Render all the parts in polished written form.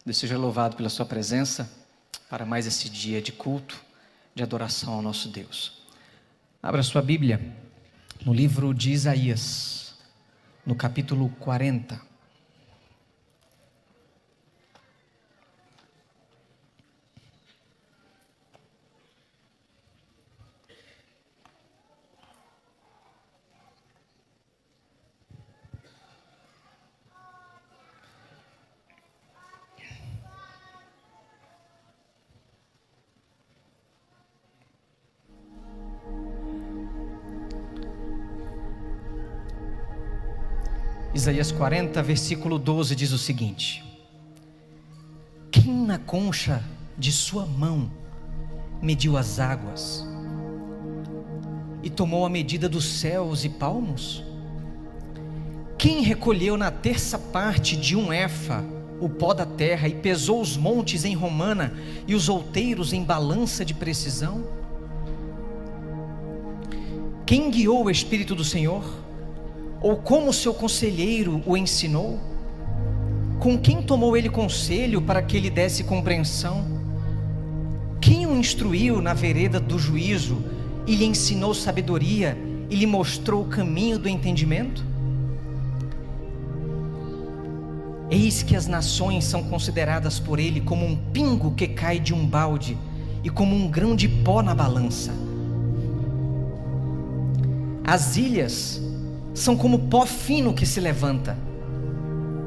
Deus seja louvado pela sua presença para mais esse dia de culto, de adoração ao nosso Deus. Abra sua Bíblia no livro de Isaías, no capítulo 40. Isaías 40, versículo 12 diz o seguinte: quem na concha de sua mão mediu as águas e tomou a medida dos céus e palmos? Quem recolheu na terça parte de um efa o pó da terra e pesou os montes em romana e os outeiros em balança de precisão? Quem guiou o Espírito do Senhor? Ou como seu conselheiro o ensinou? Com quem tomou ele conselho para que ele desse compreensão? Quem o instruiu na vereda do juízo e lhe ensinou sabedoria e lhe mostrou o caminho do entendimento? Eis que as nações são consideradas por ele como um pingo que cai de um balde e como um grão de pó na balança. As ilhas são como pó fino que se levanta.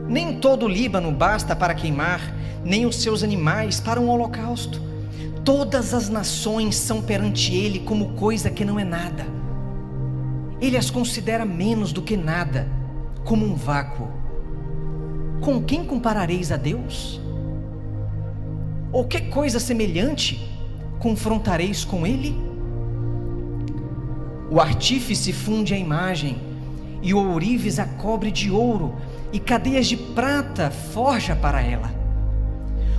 Nem todo o Líbano basta para queimar, nem os seus animais para um holocausto. Todas as nações são perante ele como coisa que não é nada. Ele as considera menos do que nada, como um vácuo. Com quem comparareis a Deus? Ou que coisa semelhante confrontareis com ele? O artífice funde a imagem, e o ourives a cobre de ouro, e cadeias de prata forja para ela.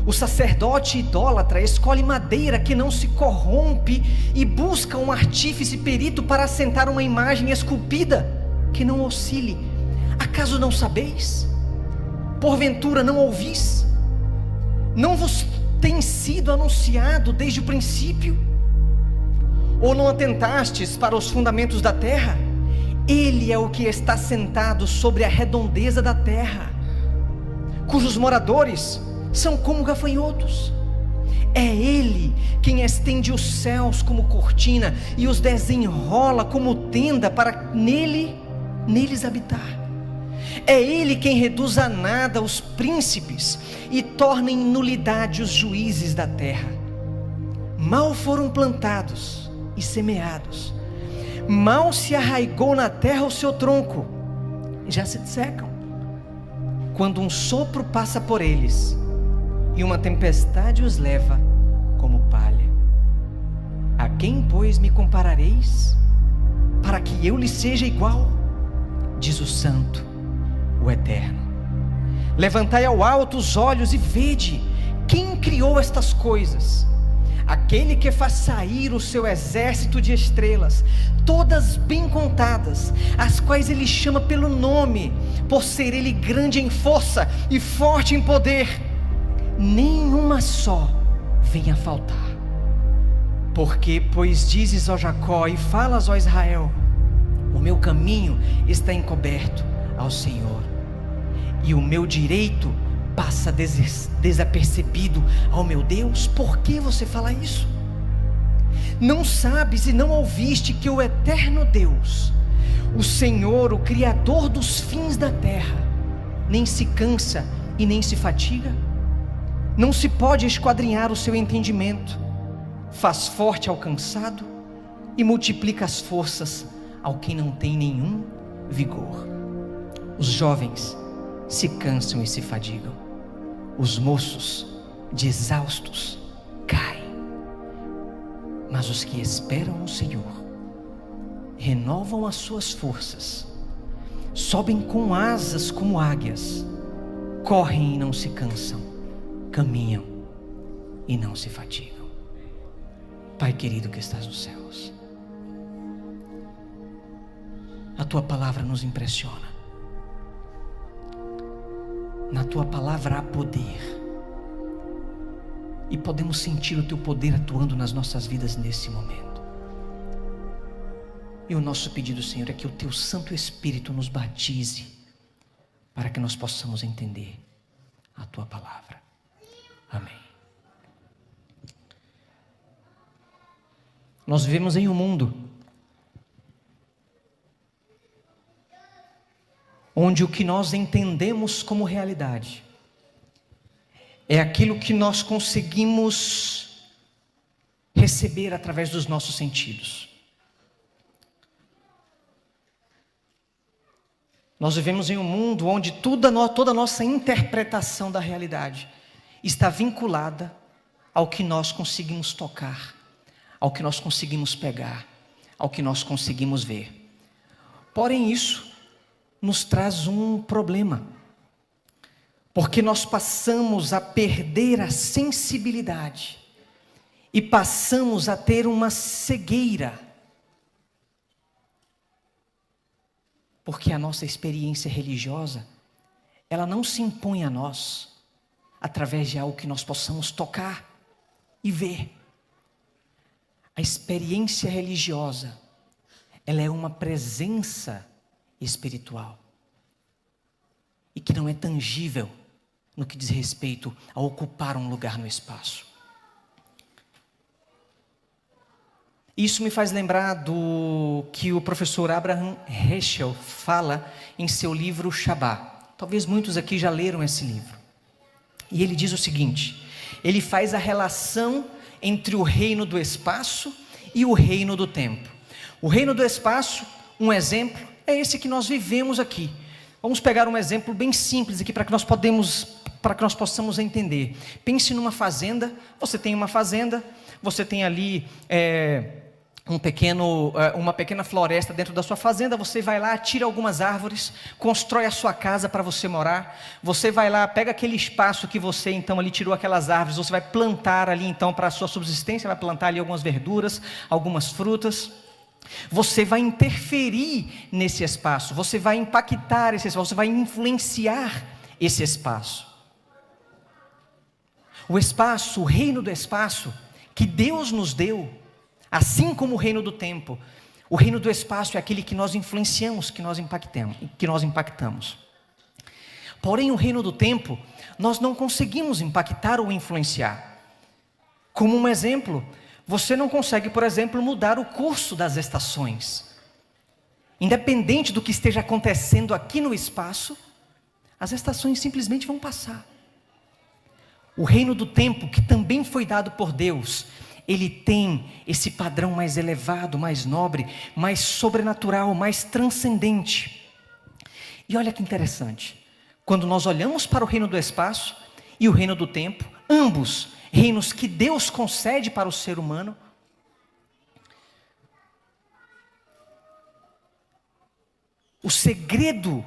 O sacerdote idólatra escolhe madeira que não se corrompe, e busca um artífice perito para assentar uma imagem esculpida, que não oscile. Acaso não sabeis? Porventura não ouvis? Não vos tem sido anunciado desde o princípio? Ou não atentastes para os fundamentos da terra? Ele é o que está sentado sobre a redondeza da terra, cujos moradores são como gafanhotos. É Ele quem estende os céus como cortina e os desenrola como tenda para neles habitar. É Ele quem reduz a nada os príncipes e torna em nulidade os juízes da terra. Mal foram plantados e semeados, mal se arraigou na terra o seu tronco, já se secam, quando um sopro passa por eles, e uma tempestade os leva como palha. A quem, pois, me comparareis, para que eu lhe seja igual? Diz o Santo, o Eterno. Levantai ao alto os olhos e vede, quem criou estas coisas? Aquele que faz sair o seu exército de estrelas, todas bem contadas, as quais ele chama pelo nome, por ser ele grande em força e forte em poder. Nenhuma só venha a faltar. Porque, pois dizes, ó Jacó, e falas, ó Israel, o meu caminho está encoberto ao Senhor, e o meu direito passa desapercebido ao meu Deus. Por que você fala isso? Não sabes e não ouviste que o eterno Deus, o Senhor, o Criador dos fins da terra, nem se cansa e nem se fatiga? Não se pode esquadrinhar o seu entendimento. Faz forte ao cansado e multiplica as forças ao que não tem nenhum vigor. Os jovens se cansam e se fadigam, os moços de exaustos caem, mas os que esperam no Senhor renovam as suas forças, sobem com asas como águias, correm e não se cansam, caminham e não se fatigam. Pai querido que estás nos céus, a Tua palavra nos impressiona. Na Tua palavra há poder, e podemos sentir o Teu poder atuando nas nossas vidas nesse momento. E o nosso pedido, Senhor, é que o Teu Santo Espírito nos batize para que nós possamos entender a Tua palavra. Amém. Nós vivemos em um mundo onde o que nós entendemos como realidade é aquilo que nós conseguimos receber através dos nossos sentidos. Nós vivemos em um mundo onde toda a nossa interpretação da realidade está vinculada ao que nós conseguimos tocar, ao que nós conseguimos pegar, ao que nós conseguimos ver. Porém, isso nos traz um problema, porque nós passamos a perder a sensibilidade e passamos a ter uma cegueira, porque a nossa experiência religiosa, ela não se impõe a nós através de algo que nós possamos tocar e ver. A experiência religiosa, ela é uma presença espiritual e que não é tangível no que diz respeito a ocupar um lugar no espaço. Isso me faz lembrar do que o professor Abraham Heschel fala em seu livro Shabá. Talvez muitos aqui já leram esse livro. E ele diz o seguinte: ele faz a relação entre o reino do espaço e o reino do tempo. O reino do espaço, um exemplo, é esse que nós vivemos aqui. Vamos pegar um exemplo bem simples aqui para que nós possamos entender. Pense numa fazenda. Você tem uma fazenda, você tem ali uma pequena floresta dentro da sua fazenda. Você vai lá, tira algumas árvores, constrói a sua casa para você morar. Você vai lá, pega aquele espaço que você então ali tirou aquelas árvores, você vai plantar ali então para a sua subsistência, vai plantar ali algumas verduras, algumas frutas. Você vai interferir nesse espaço, você vai impactar esse espaço, você vai influenciar esse espaço. O espaço, o reino do espaço que Deus nos deu, assim como o reino do tempo, o reino do espaço é aquele que nós influenciamos, que nós impactamos. Porém, o reino do tempo, nós não conseguimos impactar ou influenciar. Como um exemplo, você não consegue, por exemplo, mudar o curso das estações. Independente do que esteja acontecendo aqui no espaço, as estações simplesmente vão passar. O reino do tempo, que também foi dado por Deus, ele tem esse padrão mais elevado, mais nobre, mais sobrenatural, mais transcendente. E olha que interessante, quando nós olhamos para o reino do espaço e o reino do tempo, ambos reinos que Deus concede para o ser humano, o segredo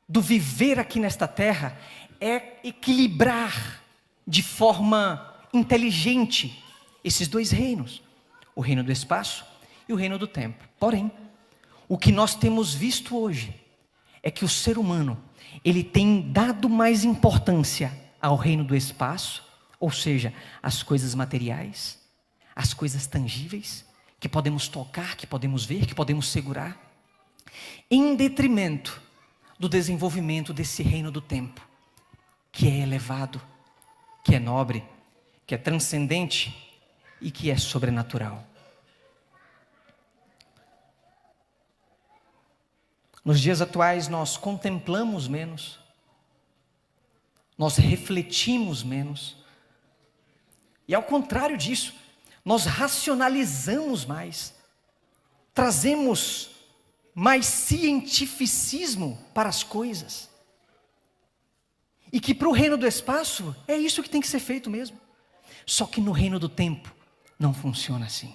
do viver aqui nesta terra é equilibrar de forma inteligente esses dois reinos, o reino do espaço e o reino do tempo. Porém, o que nós temos visto hoje é que o ser humano, ele tem dado mais importância ao reino do espaço, ou seja, as coisas materiais, as coisas tangíveis, que podemos tocar, que podemos ver, que podemos segurar, em detrimento do desenvolvimento desse reino do tempo, que é elevado, que é nobre, que é transcendente e que é sobrenatural. Nos dias atuais nós contemplamos menos, nós refletimos menos, e ao contrário disso, nós racionalizamos mais, trazemos mais cientificismo para as coisas. E que para o reino do espaço, é isso que tem que ser feito mesmo. Só que no reino do tempo, não funciona assim.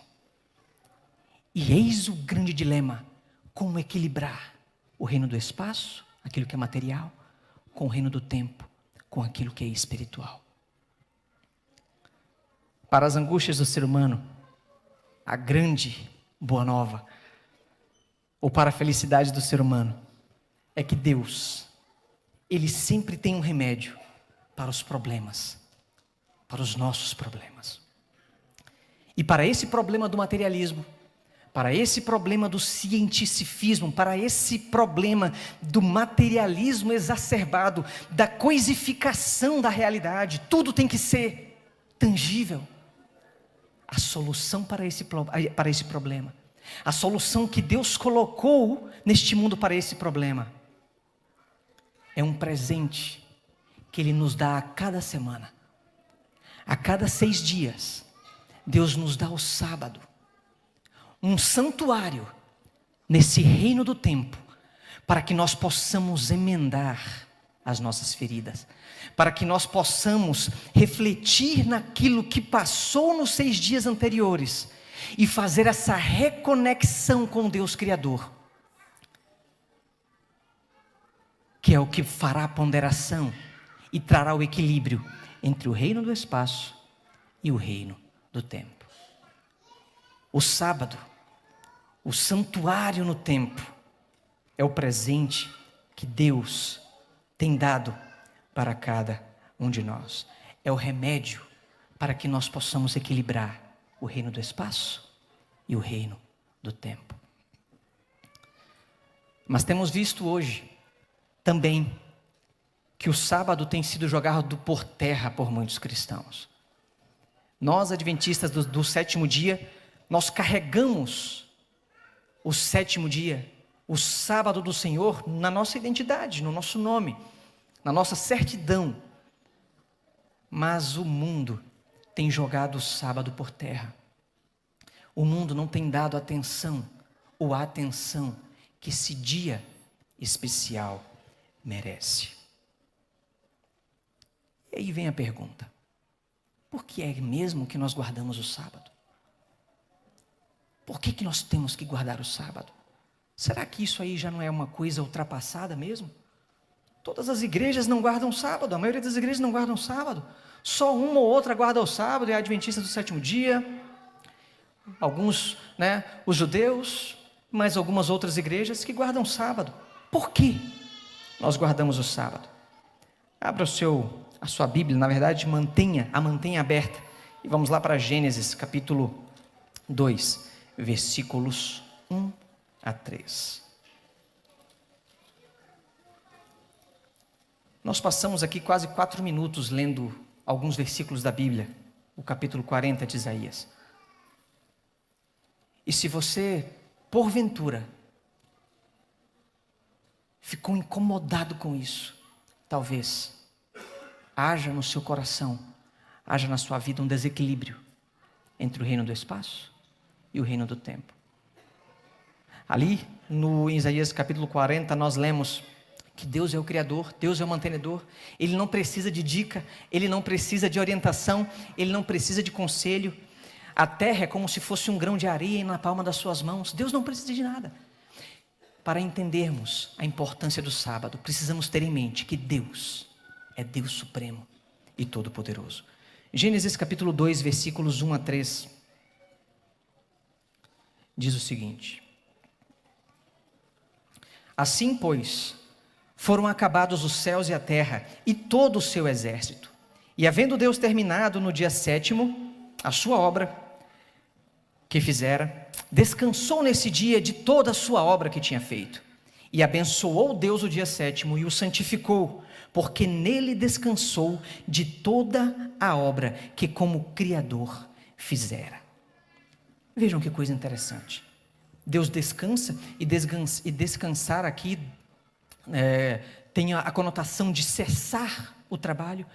E eis o grande dilema, como equilibrar o reino do espaço, aquilo que é material, com o reino do tempo, com aquilo que é espiritual. Para as angústias do ser humano, a grande boa nova, ou para a felicidade do ser humano, é que Deus, Ele sempre tem um remédio para os problemas para os nossos problemas. E para esse problema do materialismo, para esse problema do cientificismo, para esse problema do materialismo exacerbado, da coisificação da realidade, tudo tem que ser tangível. A solução para esse problema, a solução que Deus colocou neste mundo para esse problema, é um presente que Ele nos dá a cada semana. A cada 6 dias, Deus nos dá o sábado, um santuário nesse reino do tempo, para que nós possamos emendar as nossas feridas, para que nós possamos refletir naquilo que passou nos 6 dias anteriores e fazer essa reconexão com Deus Criador, que é o que fará a ponderação e trará o equilíbrio entre o reino do espaço e o reino do tempo. O sábado, o santuário no tempo, é o presente que Deus tem dado para cada um de nós. É o remédio para que nós possamos equilibrar o reino do espaço e o reino do tempo. Mas temos visto hoje também que o sábado tem sido jogado por terra por muitos cristãos. Nós, adventistas do 7º dia, nós carregamos o 7º dia, o sábado do Senhor, na nossa identidade, no nosso nome, na nossa certidão. Mas o mundo tem jogado o sábado por terra. O mundo não tem dado atenção, ou a atenção que esse dia especial merece. E aí vem a pergunta: por que é mesmo que nós guardamos o sábado? Por que nós temos que guardar o sábado? Será que isso aí já não é uma coisa ultrapassada mesmo? Todas as igrejas não guardam sábado, a maioria das igrejas não guardam sábado. Só uma ou outra guarda o sábado, é a adventista do 7º dia. Alguns, os judeus, mas algumas outras igrejas que guardam sábado. Por que nós guardamos o sábado? Abra a sua Bíblia, na verdade mantenha aberta. E vamos lá para Gênesis capítulo 2, versículos 1 a 3. Nós passamos aqui quase 4 minutos lendo alguns versículos da Bíblia, o capítulo 40 de Isaías. E se você, porventura, ficou incomodado com isso, talvez haja no seu coração, haja na sua vida um desequilíbrio entre o reino do espaço e o reino do tempo. Ali no Isaías capítulo 40 nós lemos que Deus é o Criador, Deus é o mantenedor. Ele não precisa de dica, Ele não precisa de orientação, Ele não precisa de conselho. A terra é como se fosse um grão de areia na palma das suas mãos. Deus não precisa de nada. Para entendermos a importância do sábado, precisamos ter em mente que Deus é Deus supremo e todo-poderoso. Gênesis capítulo 2, versículos 1 a 3, diz o seguinte: assim, pois, foram acabados os céus e a terra e todo o seu exército. E havendo Deus terminado no dia 7º a sua obra que fizera, descansou nesse dia de toda a sua obra que tinha feito. E abençoou Deus o dia 7º e o santificou, porque nele descansou de toda a obra que como Criador fizera. Vejam que coisa interessante. Deus descansa, e descansar aqui tem a conotação de cessar o trabalho.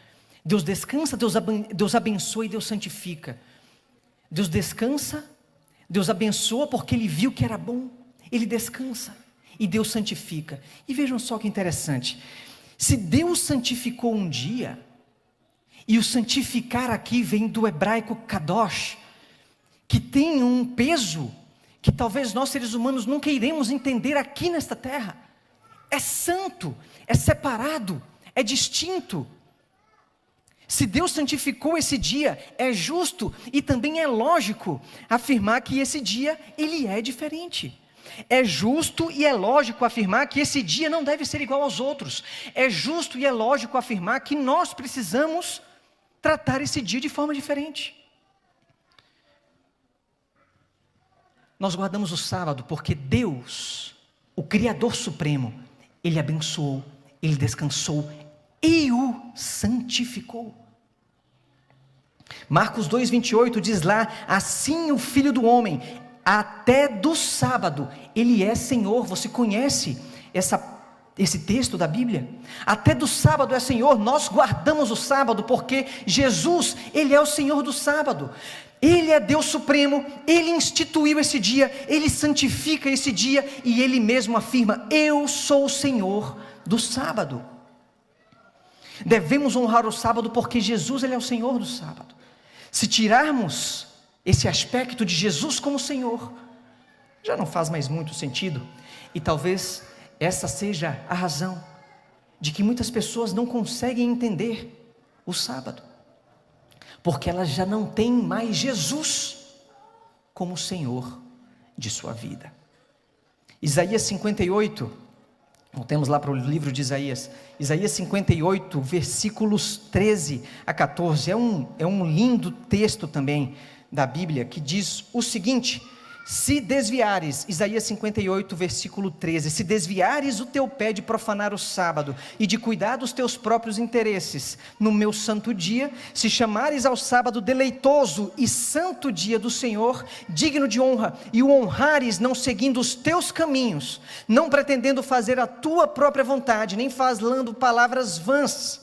Deus descansa, Deus abençoa e Deus santifica. Deus descansa, Deus abençoa porque Ele viu que era bom. Ele descansa e Deus santifica. E vejam só que interessante. Se Deus santificou um dia, e o santificar aqui vem do hebraico kadosh, que tem um peso que talvez nós seres humanos nunca iremos entender aqui nesta terra. É santo, é separado, é distinto. Se Deus santificou esse dia, é justo e também é lógico afirmar que esse dia ele é diferente. É justo e é lógico afirmar que esse dia não deve ser igual aos outros. É justo e é lógico afirmar que nós precisamos tratar esse dia de forma diferente. Nós guardamos o sábado porque Deus, o Criador Supremo, Ele abençoou, Ele descansou e o santificou. Marcos 2,28 diz lá: assim o Filho do Homem, até do sábado, Ele é Senhor. Você conhece esse texto da Bíblia? Até do sábado é Senhor. Nós guardamos o sábado porque Jesus, Ele é o Senhor do sábado. Ele é Deus Supremo, Ele instituiu esse dia, Ele santifica esse dia e Ele mesmo afirma: eu sou o Senhor do sábado. Devemos honrar o sábado porque Jesus, Ele é o Senhor do sábado. Se tirarmos esse aspecto de Jesus como Senhor, já não faz mais muito sentido, e talvez essa seja a razão de que muitas pessoas não conseguem entender o sábado, porque elas já não têm mais Jesus como Senhor de sua vida. Isaías 58, voltemos lá para o livro de Isaías 58, versículos 13 a 14, é um lindo texto também da Bíblia, que diz o seguinte: se desviares, Isaías 58, versículo 13, se desviares o teu pé de profanar o sábado, e de cuidar dos teus próprios interesses, no meu santo dia, se chamares ao sábado deleitoso e santo dia do Senhor, digno de honra, e o honrares não seguindo os teus caminhos, não pretendendo fazer a tua própria vontade, nem falando palavras vãs,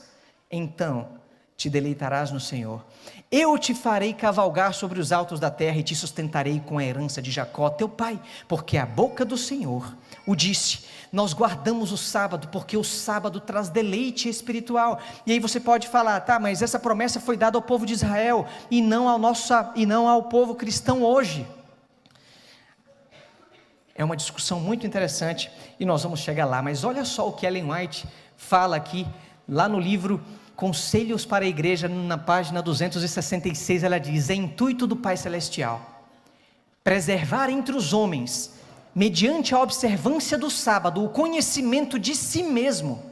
então te deleitarás no Senhor. Eu te farei cavalgar sobre os altos da terra e te sustentarei com a herança de Jacó, teu pai, porque a boca do Senhor o disse. Nós guardamos o sábado porque o sábado traz deleite espiritual. E aí você pode falar: tá, mas essa promessa foi dada ao povo de Israel e não ao povo cristão hoje. É uma discussão muito interessante e nós vamos chegar lá, mas olha só o que Ellen White fala aqui, lá no livro Conselhos para a Igreja, na página 266, ela diz: é intuito do Pai Celestial preservar entre os homens, mediante a observância do sábado, o conhecimento de si mesmo.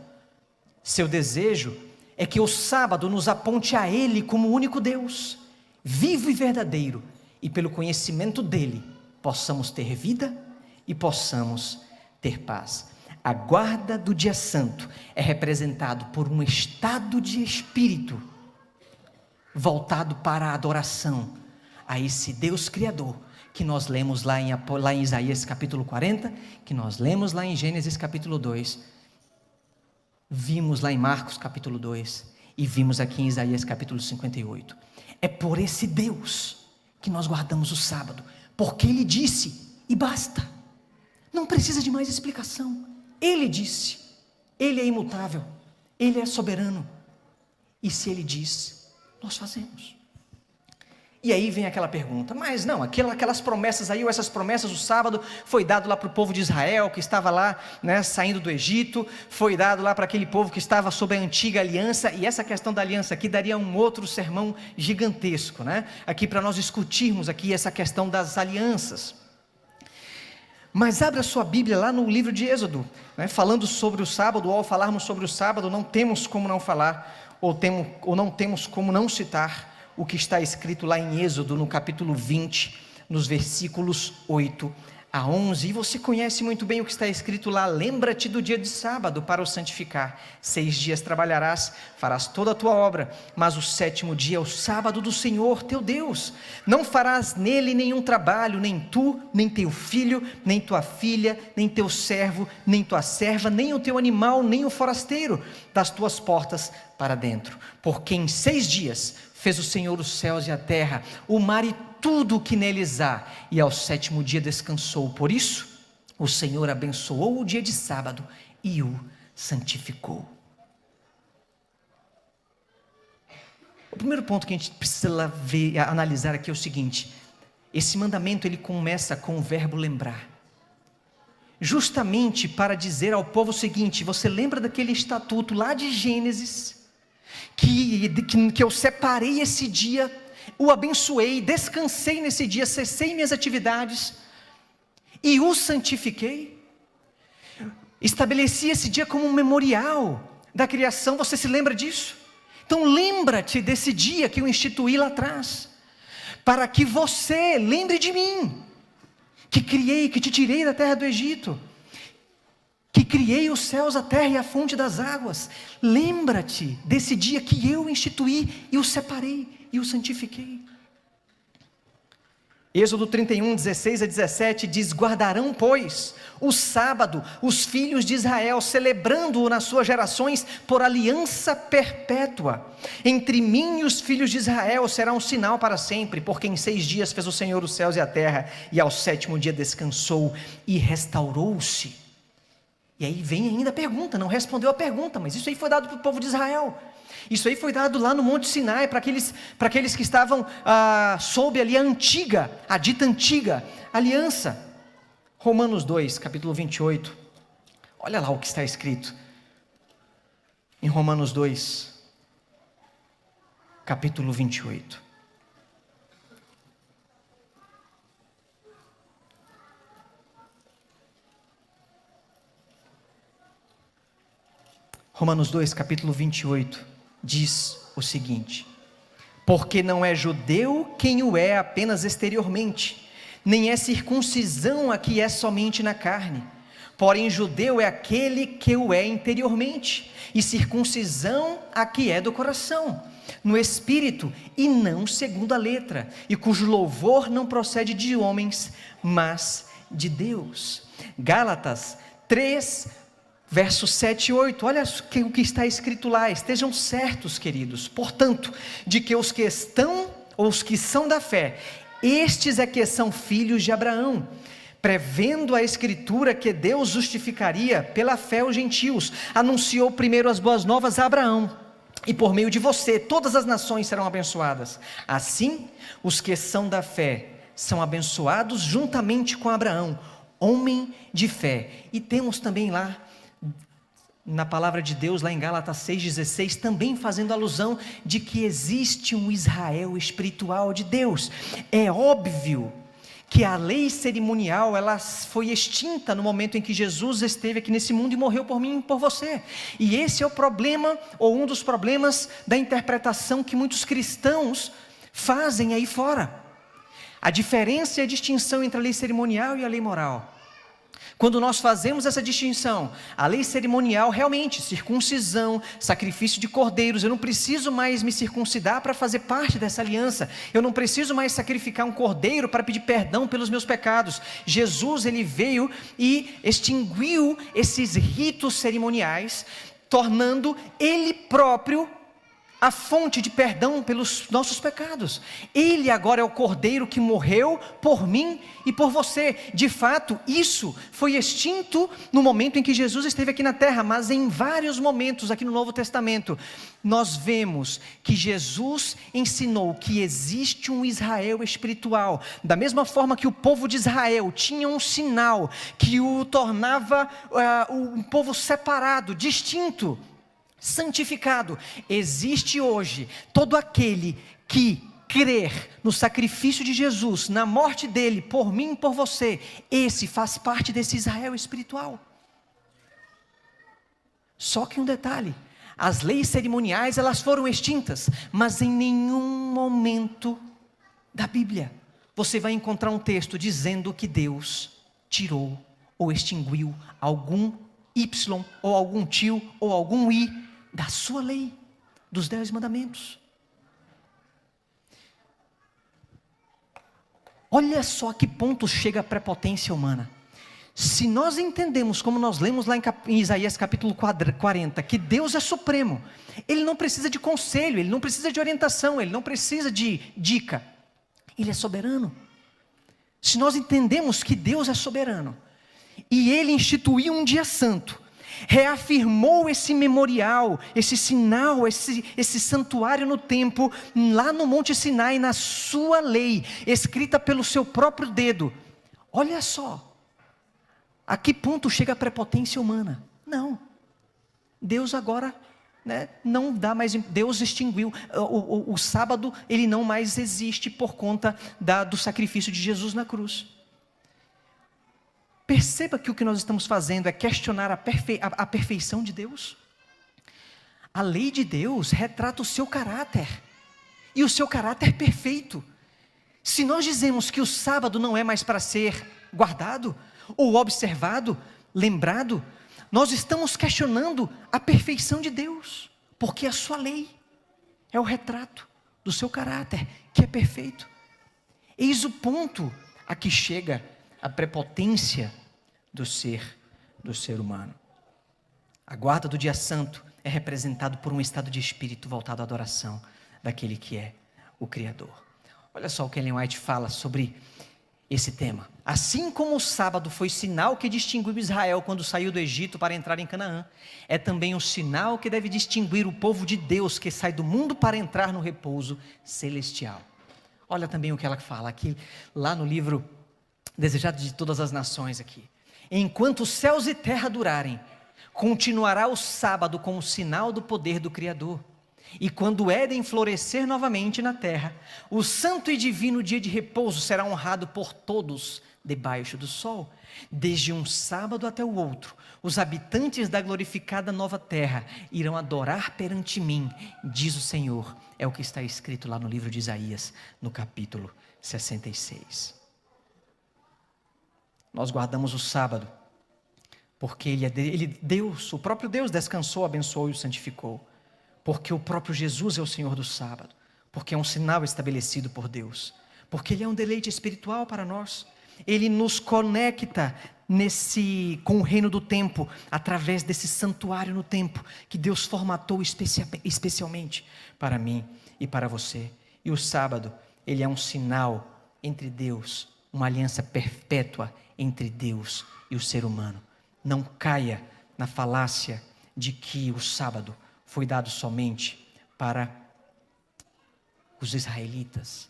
Seu desejo é que o sábado nos aponte a Ele como o único Deus, vivo e verdadeiro, e pelo conhecimento dEle, possamos ter vida e possamos ter paz. A guarda do dia santo é representado por um estado de espírito voltado para a adoração a esse Deus Criador, que nós lemos lá em Isaías capítulo 40, que nós lemos lá em Gênesis capítulo 2, vimos lá em Marcos capítulo 2 e vimos aqui em Isaías capítulo 58. É por esse Deus que nós guardamos o sábado, porque Ele disse e basta, não precisa de mais explicação. Ele disse, Ele é imutável, Ele é soberano, e se Ele diz, nós fazemos. E aí vem aquela pergunta: mas não, aquelas promessas aí, ou essas promessas, o sábado foi dado lá para o povo de Israel, que estava lá, né, saindo do Egito, foi dado lá para aquele povo que estava sob a antiga aliança, e essa questão da aliança aqui daria um outro sermão gigantesco, né, aqui para nós discutirmos aqui essa questão das alianças. Mas abra sua Bíblia lá no livro de Êxodo, né, falando sobre o sábado, ou ao falarmos sobre o sábado, não temos como não falar, ou não temos como não citar o que está escrito lá em Êxodo, no capítulo 20, nos versículos 8 a 11, e você conhece muito bem o que está escrito lá: lembra-te do dia de sábado para o santificar, 6 dias trabalharás, farás toda a tua obra, mas o 7º dia é o sábado do Senhor teu Deus, não farás nele nenhum trabalho, nem tu, nem teu filho, nem tua filha, nem teu servo, nem tua serva, nem o teu animal, nem o forasteiro, das tuas portas para dentro, porque em 6 dias fez o Senhor os céus e a terra, o mar e tudo o que neles há, e ao 7º dia descansou. Por isso, o Senhor abençoou o dia de sábado e o santificou. O primeiro ponto que a gente precisa analisar aqui é o seguinte: esse mandamento ele começa com o verbo lembrar, justamente para dizer ao povo o seguinte: você lembra daquele estatuto lá de Gênesis, que eu separei esse dia, o abençoei, descansei nesse dia, cessei minhas atividades e o santifiquei, estabeleci esse dia como um memorial da criação. Você se lembra disso? Então lembra-te desse dia que eu instituí lá atrás, para que você lembre de mim, que criei, que te tirei da terra do Egito, que criei os céus, a terra e a fonte das águas. Lembra-te desse dia que eu instituí e o separei e o santifiquei. Êxodo 31, 16 a 17 diz: guardarão, pois, o sábado, os filhos de Israel, celebrando-o nas suas gerações, por aliança perpétua. Entre mim e os filhos de Israel será um sinal para sempre, porque em 6 dias fez o Senhor os céus e a terra, e ao 7º dia descansou e restaurou-se. E aí vem ainda a pergunta, não respondeu a pergunta, mas isso aí foi dado para o povo de Israel. Isso aí foi dado lá no Monte Sinai, para aqueles que estavam sob ali a dita antiga aliança. Romanos 2, capítulo 28, olha lá o que está escrito, em Romanos 2, capítulo 28. Romanos 2, capítulo 28, diz o seguinte: porque não é judeu quem o é apenas exteriormente, nem é circuncisão a que é somente na carne, porém judeu é aquele que o é interiormente, e circuncisão a que é do coração, no espírito e não segundo a letra, e cujo louvor não procede de homens, mas de Deus. Gálatas 3, versos 7 e 8, olha o que está escrito lá: estejam certos, queridos, portanto, de que os que estão, ou os que são da fé, estes é que são filhos de Abraão, prevendo a Escritura que Deus justificaria pela fé os gentios, anunciou primeiro as boas novas a Abraão, e por meio de você todas as nações serão abençoadas. Assim, os que são da fé são abençoados juntamente com Abraão, homem de fé. E temos também lá, na palavra de Deus, lá em Gálatas 6,16, também fazendo alusão de que existe um Israel espiritual de Deus. É óbvio que a lei cerimonial, ela foi extinta no momento em que Jesus esteve aqui nesse mundo e morreu por mim e por você. E esse é o problema, ou um dos problemas da interpretação que muitos cristãos fazem aí fora. A diferença e a distinção entre a lei cerimonial e a lei moral. Quando nós fazemos essa distinção, a lei cerimonial realmente, circuncisão, sacrifício de cordeiros, eu não preciso mais me circuncidar para fazer parte dessa aliança, eu não preciso mais sacrificar um cordeiro para pedir perdão pelos meus pecados. Jesus, ele veio e extinguiu esses ritos cerimoniais, tornando ele próprio a fonte de perdão pelos nossos pecados. Ele agora é o cordeiro que morreu por mim e por você. De fato, isso foi extinto no momento em que Jesus esteve aqui na terra, mas em vários momentos aqui no Novo Testamento, nós vemos que Jesus ensinou que existe um Israel espiritual. Da mesma forma que o povo de Israel tinha um sinal que o tornava um povo separado, distinto, santificado. Existe hoje todo aquele que crer no sacrifício de Jesus, na morte dele, por mim e por você, esse faz parte desse Israel espiritual. Só que um detalhe: as leis cerimoniais, elas foram extintas, mas em nenhum momento da Bíblia você vai encontrar um texto dizendo que Deus tirou ou extinguiu algum Y, ou algum tio, ou algum I da sua lei, dos 10 mandamentos. Olha só a que ponto chega a prepotência humana. Se nós entendemos, como nós lemos lá em Isaías capítulo 40, que Deus é supremo, Ele não precisa de conselho, Ele não precisa de orientação, Ele não precisa de dica, Ele é soberano. Se nós entendemos que Deus é soberano, e Ele instituiu um dia santo, reafirmou esse memorial, esse sinal, esse santuário no templo, lá no Monte Sinai, na sua lei, escrita pelo seu próprio dedo. Olha só, a que ponto chega a prepotência humana? Não, Deus agora, não dá mais, Deus extinguiu, o sábado ele não mais existe por conta do sacrifício de Jesus na cruz. Perceba que o que nós estamos fazendo é questionar a perfeição de Deus. A lei de Deus retrata o seu caráter, e o seu caráter perfeito. Se nós dizemos que o sábado não é mais para ser guardado, ou observado, lembrado, nós estamos questionando a perfeição de Deus, porque a sua lei é o retrato do seu caráter, que é perfeito. Eis o ponto a que chega a prepotência do ser humano. A guarda do dia santo é representado por um estado de espírito voltado à adoração daquele que é o Criador. Olha só o que Ellen White fala sobre esse tema. Assim como o sábado foi sinal que distinguiu Israel quando saiu do Egito para entrar em Canaã, é também o sinal que deve distinguir o povo de Deus que sai do mundo para entrar no repouso celestial. Olha também o que ela fala aqui, lá no livro Desejado de Todas as Nações aqui. Enquanto os céus e terra durarem, continuará o sábado como sinal do poder do Criador. E quando o Éden florescer novamente na terra, o santo e divino dia de repouso será honrado por todos debaixo do sol. Desde um sábado até o outro, os habitantes da glorificada nova terra irão adorar perante mim, diz o Senhor. É o que está escrito lá no livro de Isaías, no capítulo 66. Nós guardamos o sábado, porque Deus, o próprio Deus descansou, abençoou e o santificou. Porque o próprio Jesus é o Senhor do sábado, porque é um sinal estabelecido por Deus, porque Ele é um deleite espiritual para nós. Ele nos conecta com o reino do tempo, através desse santuário no tempo, que Deus formatou especialmente para mim e para você. E o sábado, ele é um sinal entre Deus, uma aliança perpétua entre Deus e o ser humano. Não caia na falácia de que o sábado foi dado somente para os israelitas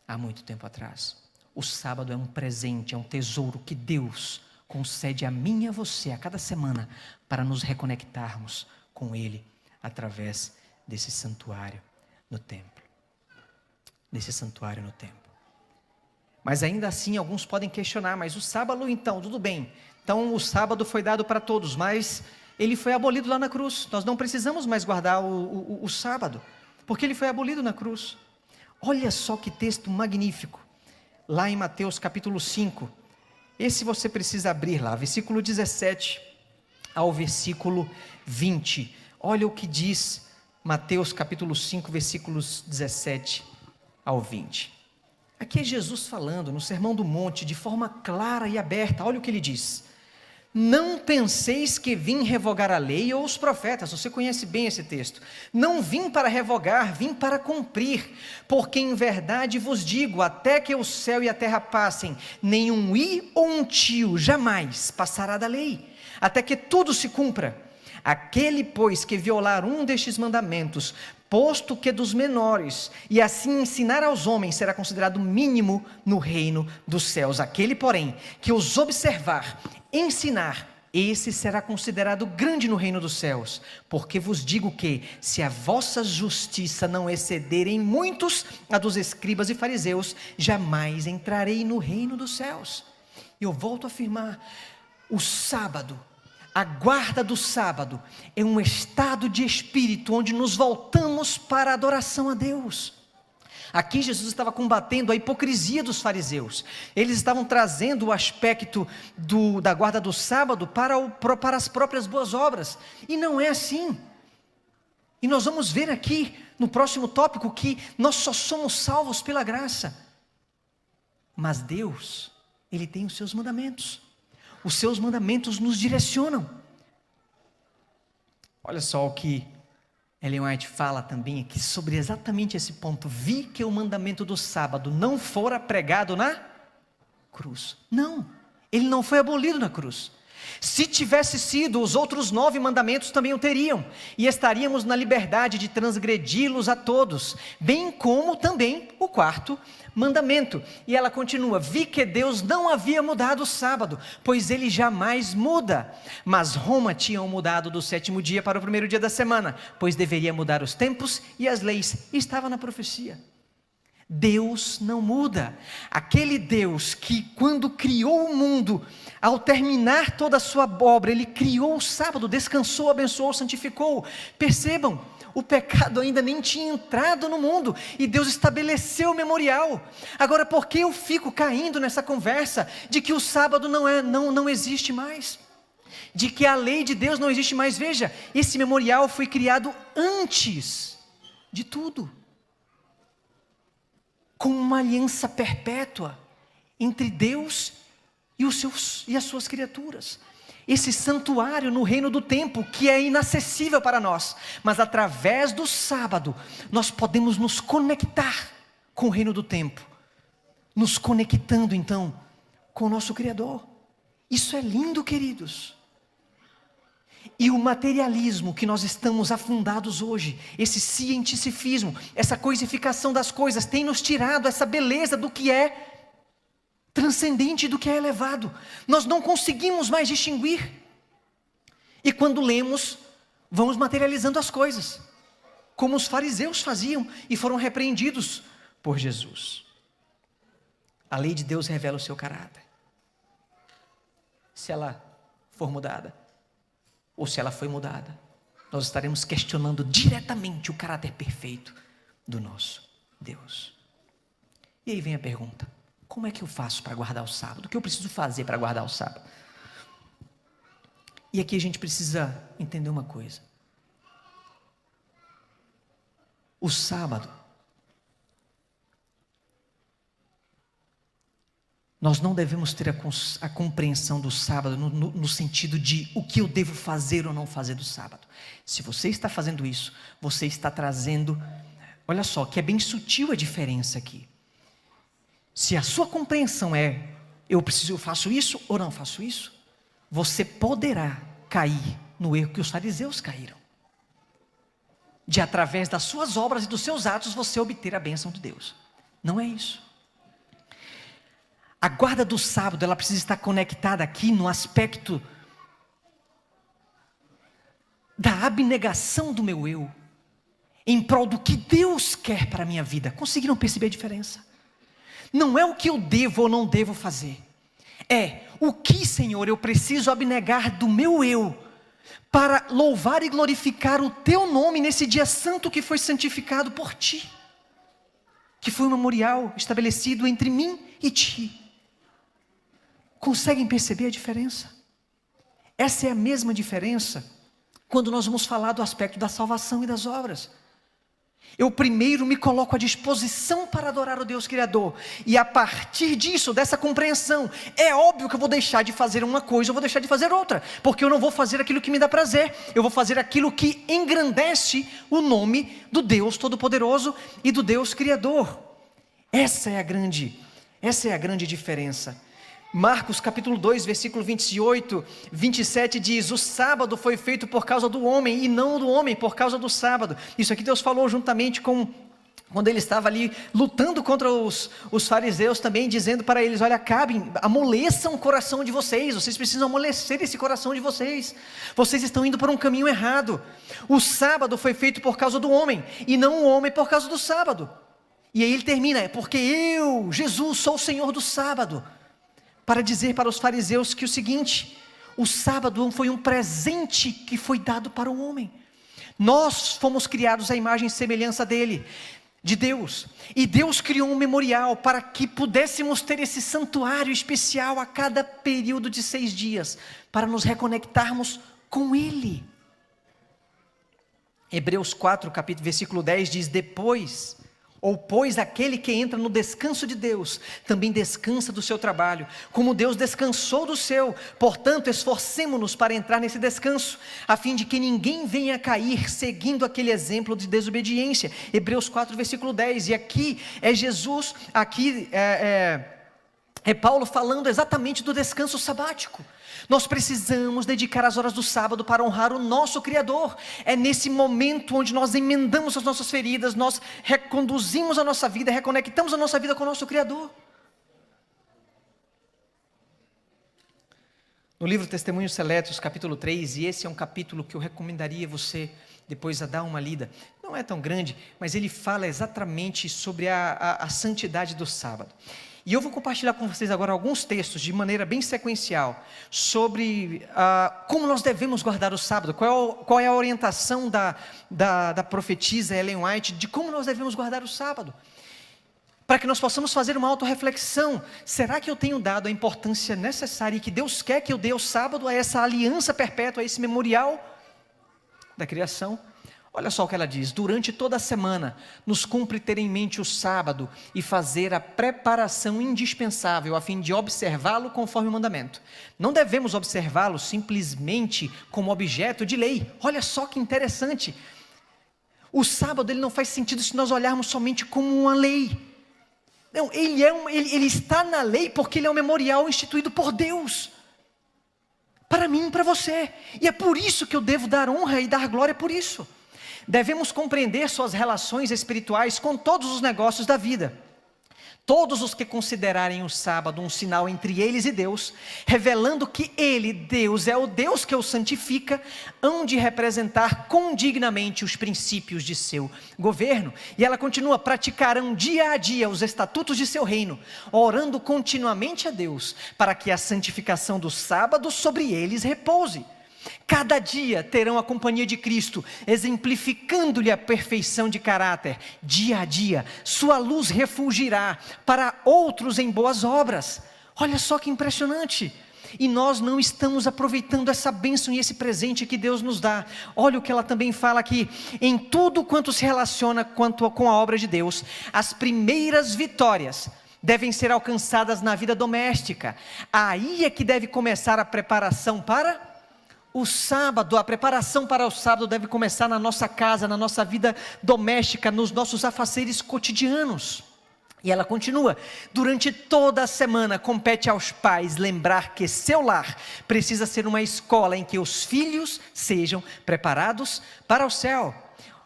há muito tempo atrás. O sábado é um presente, é um tesouro que Deus concede a mim e a você a cada semana para nos reconectarmos com Ele através desse santuário no templo. Nesse santuário no templo. Mas ainda assim alguns podem questionar, mas o sábado então, tudo bem. Então o sábado foi dado para todos, mas ele foi abolido lá na cruz. Nós não precisamos mais guardar o sábado, porque ele foi abolido na cruz. Olha só que texto magnífico, lá em Mateus capítulo 5. Esse você precisa abrir lá, versículo 17 ao versículo 20. Olha o que diz Mateus capítulo 5, versículos 17 ao 20. Aqui é Jesus falando no Sermão do Monte, de forma clara e aberta. Olha o que ele diz: não penseis que vim revogar a lei ou os profetas. Você conhece bem esse texto. Não vim para revogar, vim para cumprir. Porque em verdade vos digo, até que o céu e a terra passem, nenhum i ou um tio jamais passará da lei, até que tudo se cumpra. Aquele, pois, que violar um destes mandamentos, posto que dos menores, e assim ensinar aos homens, será considerado mínimo no reino dos céus. Aquele, porém, que os observar, ensinar, esse será considerado grande no reino dos céus. Porque vos digo que, se a vossa justiça não exceder em muitos a dos escribas e fariseus, jamais entrarei no reino dos céus. E eu volto a afirmar, o sábado, a guarda do sábado, é um estado de espírito onde nos voltamos para a adoração a Deus. Aqui Jesus estava combatendo a hipocrisia dos fariseus. Eles estavam trazendo o aspecto da guarda do sábado para as próprias boas obras. E não é assim. E nós vamos ver aqui no próximo tópico que nós só somos salvos pela graça. Mas Deus, Ele tem os seus mandamentos. Os seus mandamentos nos direcionam. Olha só o que Ellen White fala também aqui sobre exatamente esse ponto. Vi que o mandamento do sábado não fora pregado na cruz. Não, ele não foi abolido na cruz. Se tivesse sido, os outros 9 mandamentos também o teriam, e estaríamos na liberdade de transgredi-los a todos, bem como também o 4º mandamento. E ela continua: vi que Deus não havia mudado o sábado, pois ele jamais muda, mas Roma tinha mudado do 7º dia para o 1º dia da semana, pois deveria mudar os tempos e as leis, e estava na profecia. Deus não muda. Aquele Deus que, quando criou o mundo, ao terminar toda a sua obra, Ele criou o sábado, descansou, abençoou, santificou. Percebam, o pecado ainda nem tinha entrado no mundo, e Deus estabeleceu o memorial. Agora, por que eu fico caindo nessa conversa de que o sábado não existe mais? De que a lei de Deus não existe mais? Veja, esse memorial foi criado antes de tudo, com uma aliança perpétua entre Deus e as suas criaturas. Esse santuário no reino do tempo, que é inacessível para nós, mas através do sábado, nós podemos nos conectar com o reino do tempo, nos conectando então com o nosso Criador. Isso é lindo, queridos. E o materialismo que nós estamos afundados hoje, esse cientificismo, essa coisificação das coisas, tem nos tirado essa beleza do que é transcendente, do que é elevado. Nós não conseguimos mais distinguir. E quando lemos, vamos materializando as coisas, como os fariseus faziam e foram repreendidos por Jesus. A lei de Deus revela o seu caráter. Se ela for mudada, ou se ela foi mudada, nós estaremos questionando diretamente o caráter perfeito do nosso Deus. E aí vem a pergunta: como é que eu faço para guardar o sábado? O que eu preciso fazer para guardar o sábado? E aqui a gente precisa entender uma coisa. O sábado, nós não devemos ter a compreensão do sábado no sentido de o que eu devo fazer ou não fazer do sábado. Se você está fazendo isso, você está trazendo, olha só, que é bem sutil a diferença aqui. Se a sua compreensão é, eu faço isso ou não faço isso, você poderá cair no erro que os fariseus caíram, de através das suas obras e dos seus atos você obter a bênção de Deus. Não é isso. A guarda do sábado, ela precisa estar conectada aqui no aspecto da abnegação do meu eu, em prol do que Deus quer para a minha vida. Conseguiram perceber a diferença? Não é o que eu devo ou não devo fazer, é o que, Senhor, eu preciso abnegar do meu eu, para louvar e glorificar o Teu nome nesse dia santo que foi santificado por Ti, que foi um memorial estabelecido entre mim e Ti. Conseguem perceber a diferença? Essa é a mesma diferença quando nós vamos falar do aspecto da salvação e das obras. Eu primeiro me coloco à disposição para adorar o Deus Criador, e a partir disso, dessa compreensão, é óbvio que eu vou deixar de fazer uma coisa, eu vou deixar de fazer outra, porque eu não vou fazer aquilo que me dá prazer, eu vou fazer aquilo que engrandece o nome do Deus Todo-Poderoso e do Deus Criador. Essa é a grande diferença. Marcos capítulo 2, versículo 28, 27 diz: o sábado foi feito por causa do homem, e não do homem por causa do sábado. Isso aqui Deus falou juntamente com, quando ele estava ali lutando contra os fariseus também, dizendo para eles: olha, amoleçam o coração de vocês precisam amolecer esse coração de vocês estão indo por um caminho errado. O sábado foi feito por causa do homem, e não o homem por causa do sábado. E aí ele termina: porque eu, Jesus, sou o Senhor do sábado, para dizer para os fariseus que o seguinte: o sábado foi um presente que foi dado para o homem. Nós fomos criados à imagem e semelhança dele, de Deus, e Deus criou um memorial para que pudéssemos ter esse santuário especial a cada período de 6 dias, para nos reconectarmos com Ele. Hebreus 4, versículo 10 diz: pois aquele que entra no descanso de Deus, também descansa do seu trabalho, como Deus descansou do seu. Portanto, esforcemo-nos para entrar nesse descanso, a fim de que ninguém venha a cair, seguindo aquele exemplo de desobediência. Hebreus 4, versículo 10, e aqui é Jesus, é Paulo falando exatamente do descanso sabático. Nós precisamos dedicar as horas do sábado para honrar o nosso Criador. É nesse momento onde nós emendamos as nossas feridas, nós reconduzimos a nossa vida, reconectamos a nossa vida com o nosso Criador. No livro Testemunhos Seletos, capítulo 3, e esse é um capítulo que eu recomendaria você depois a dar uma lida. Não é tão grande, mas ele fala exatamente sobre a santidade do sábado. E eu vou compartilhar com vocês agora alguns textos, de maneira bem sequencial, sobre como nós devemos guardar o sábado, qual é a orientação da profetisa Ellen White, de como nós devemos guardar o sábado, para que nós possamos fazer uma autorreflexão. Será que eu tenho dado a importância necessária e que Deus quer que eu dê ao sábado, a essa aliança perpétua, a esse memorial da criação? Olha só o que ela diz: durante toda a semana, nos cumpre ter em mente o sábado e fazer a preparação indispensável a fim de observá-lo conforme o mandamento. Não devemos observá-lo simplesmente como objeto de lei. Olha só que interessante. O sábado ele não faz sentido se nós olharmos somente como uma lei. Não, ele está na lei porque ele é um memorial instituído por Deus. Para mim e para você. E é por isso que eu devo dar honra e dar glória por isso. Devemos compreender suas relações espirituais com todos os negócios da vida. Todos os que considerarem o sábado um sinal entre eles e Deus, revelando que Ele, Deus, é o Deus que o santifica, hão de representar condignamente os princípios de seu governo. E ela continua: praticarão dia a dia os estatutos de seu reino, orando continuamente a Deus, para que a santificação do sábado sobre eles repouse. Cada dia terão a companhia de Cristo, exemplificando-lhe a perfeição de caráter. Dia a dia, sua luz refulgirá para outros em boas obras. Olha só que impressionante. E nós não estamos aproveitando essa bênção e esse presente que Deus nos dá. Olha o que ela também fala aqui: em tudo quanto se relaciona com a obra de Deus, as primeiras vitórias devem ser alcançadas na vida doméstica. Aí é que deve começar a preparação para o sábado. A preparação para o sábado deve começar na nossa casa, na nossa vida doméstica, nos nossos afazeres cotidianos. E ela continua: durante toda a semana compete aos pais lembrar que seu lar precisa ser uma escola em que os filhos sejam preparados para o céu.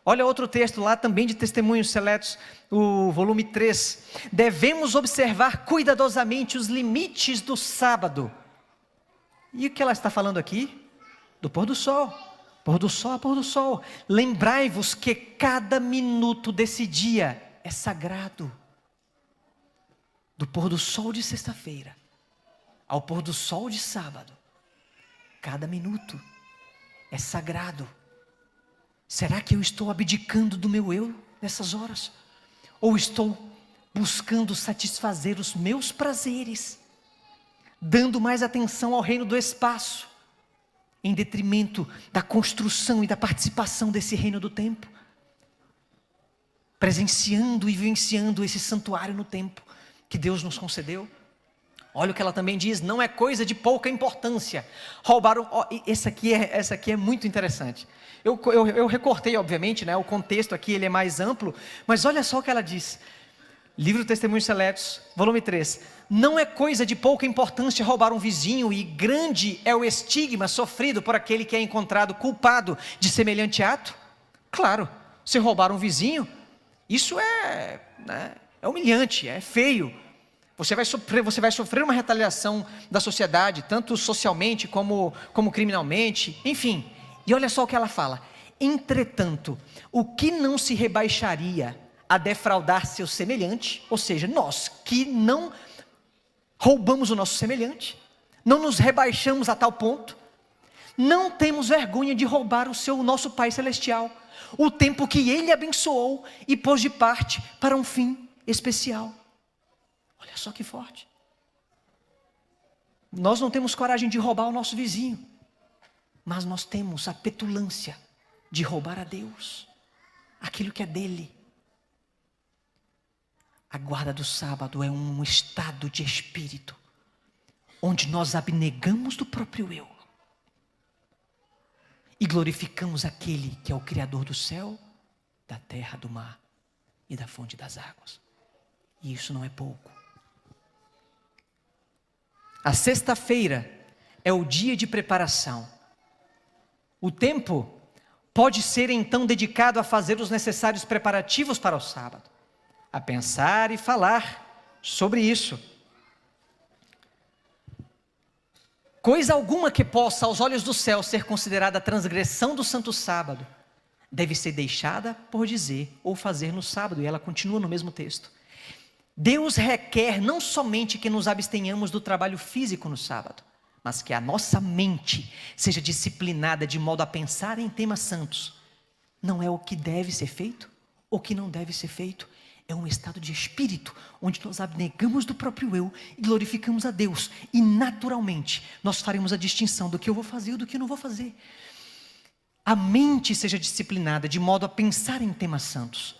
Olha outro texto lá também de Testemunhos Seletos, o volume 3. Devemos observar cuidadosamente os limites do sábado. E o que ela está falando aqui? Do pôr do sol, pôr do sol a pôr do sol. Lembrai-vos que cada minuto desse dia é sagrado. Do pôr do sol de sexta-feira ao pôr do sol de sábado, cada minuto é sagrado. Será que eu estou abdicando do meu eu nessas horas? Ou estou buscando satisfazer os meus prazeres, dando mais atenção ao reino do espaço, em detrimento da construção e da participação desse reino do tempo, presenciando e vivenciando esse santuário no tempo que Deus nos concedeu? Olha o que ela também diz: não é coisa de pouca importância roubar essa aqui é muito interessante. Eu recortei, obviamente, né, o contexto aqui ele é mais amplo, mas olha só o que ela diz. Livro Testemunhos Seletos, volume 3. Não é coisa de pouca importância roubar um vizinho, e grande é o estigma sofrido por aquele que é encontrado culpado de semelhante ato? Claro, se roubar um vizinho, isso é humilhante, é feio. Você vai sofrer uma retaliação da sociedade, tanto socialmente como criminalmente, enfim. E olha só o que ela fala: entretanto, o que não se rebaixaria a defraudar seu semelhante, ou seja, nós que não roubamos o nosso semelhante, não nos rebaixamos a tal ponto, não temos vergonha de roubar o nosso Pai Celestial, o tempo que Ele abençoou e pôs de parte para um fim especial. Olha só que forte. Nós não temos coragem de roubar o nosso vizinho, mas nós temos a petulância de roubar a Deus, aquilo que é dele. A guarda do sábado é um estado de espírito, onde nós abnegamos do próprio eu e glorificamos aquele que é o Criador do céu, da terra, do mar e da fonte das águas. E isso não é pouco. A sexta-feira é o dia de preparação. O tempo pode ser então dedicado a fazer os necessários preparativos para o sábado, a pensar e falar sobre isso. Coisa alguma que possa, aos olhos do céu, ser considerada transgressão do santo sábado, deve ser deixada por dizer ou fazer no sábado. E ela continua no mesmo texto. Deus requer não somente que nos abstenhamos do trabalho físico no sábado, mas que a nossa mente seja disciplinada de modo a pensar em temas santos. Não é o que deve ser feito ou o que não deve ser feito. É um estado de espírito, onde nós abnegamos do próprio eu e glorificamos a Deus. E naturalmente, nós faremos a distinção do que eu vou fazer e do que eu não vou fazer. A mente seja disciplinada de modo a pensar em temas santos.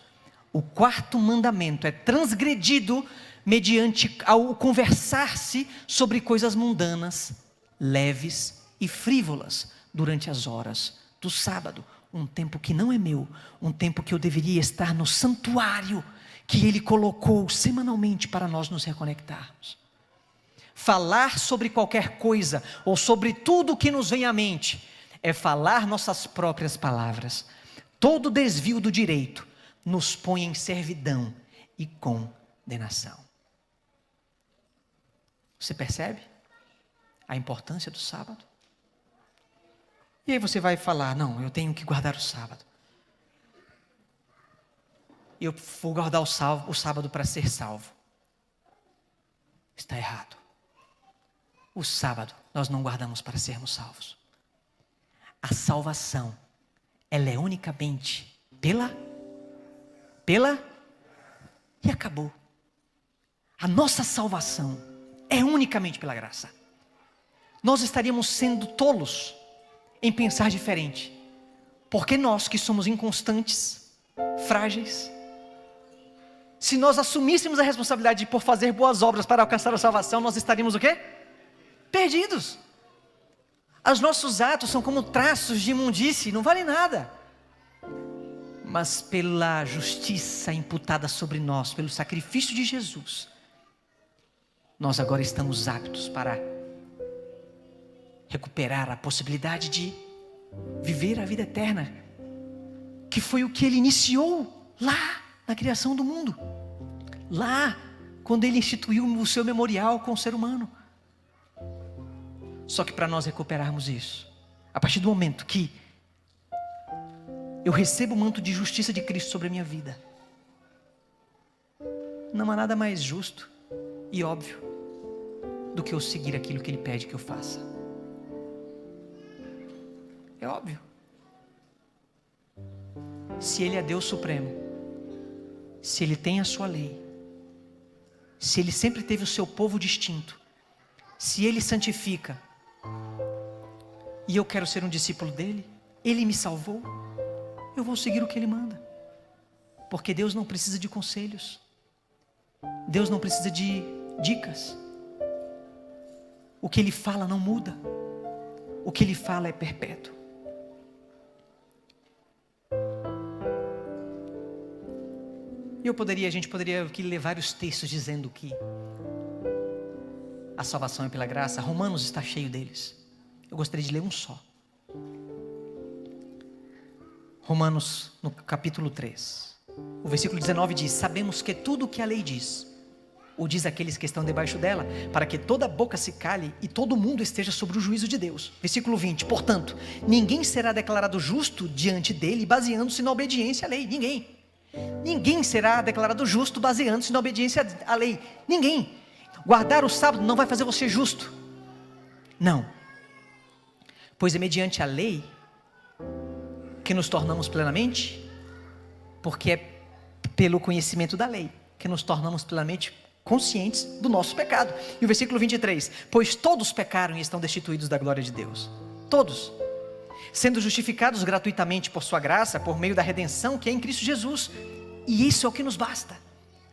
O quarto mandamento é transgredido mediante ao conversar-se sobre coisas mundanas, leves e frívolas durante as horas do sábado. Um tempo que não é meu, um tempo que eu deveria estar no santuário que Ele colocou semanalmente para nós nos reconectarmos. Falar sobre qualquer coisa ou sobre tudo que nos vem à mente é falar nossas próprias palavras. Todo desvio do direito nos põe em servidão e condenação. Você percebe a importância do sábado? E aí você vai falar, não, eu tenho que guardar o sábado. Eu vou guardar o sábado para ser salvo. Está errado. O sábado nós não guardamos para sermos salvos. A salvação, ela é unicamente pela e acabou. A nossa salvação é unicamente pela graça. Nós estaríamos sendo tolos em pensar diferente, porque nós que somos inconstantes, frágeis, se nós assumíssemos a responsabilidade por fazer boas obras para alcançar a salvação, nós estaríamos o quê? Perdidos. Os nossos atos são como traços de imundície, não valem nada. Mas pela justiça imputada sobre nós, pelo sacrifício de Jesus, nós agora estamos aptos para recuperar a possibilidade de viver a vida eterna, que foi o que Ele iniciou lá na criação do mundo, lá quando Ele instituiu o seu memorial com o ser humano. Só que para nós recuperarmos isso, a partir do momento que eu recebo o manto de justiça de Cristo sobre a minha vida, não há nada mais justo e óbvio do que eu seguir aquilo que Ele pede que eu faça. É óbvio. Se Ele é Deus Supremo, se Ele tem a sua lei, se Ele sempre teve o seu povo distinto, se Ele santifica, e eu quero ser um discípulo dEle, Ele me salvou, eu vou seguir o que Ele manda. Porque Deus não precisa de conselhos, Deus não precisa de dicas. O que Ele fala não muda, o que Ele fala é perpétuo. E a gente poderia aqui ler vários textos dizendo que a salvação é pela graça. Romanos está cheio deles. Eu gostaria de ler um só. Romanos, no capítulo 3. O versículo 19 diz: sabemos que tudo o que a lei diz, o diz aqueles que estão debaixo dela, para que toda boca se cale e todo mundo esteja sobre o juízo de Deus. Versículo 20. Portanto, ninguém será declarado justo diante dele baseando-se na obediência à lei. Ninguém será declarado justo baseando-se na obediência à lei. Ninguém. Guardar o sábado não vai fazer você justo. Não. Pois é mediante a lei que nos tornamos plenamente, porque é pelo conhecimento da lei que nos tornamos plenamente conscientes do nosso pecado. E o versículo 23, pois todos pecaram e estão destituídos da glória de Deus. Todos. Sendo justificados gratuitamente por sua graça, por meio da redenção que é em Cristo Jesus. E isso é o que nos basta.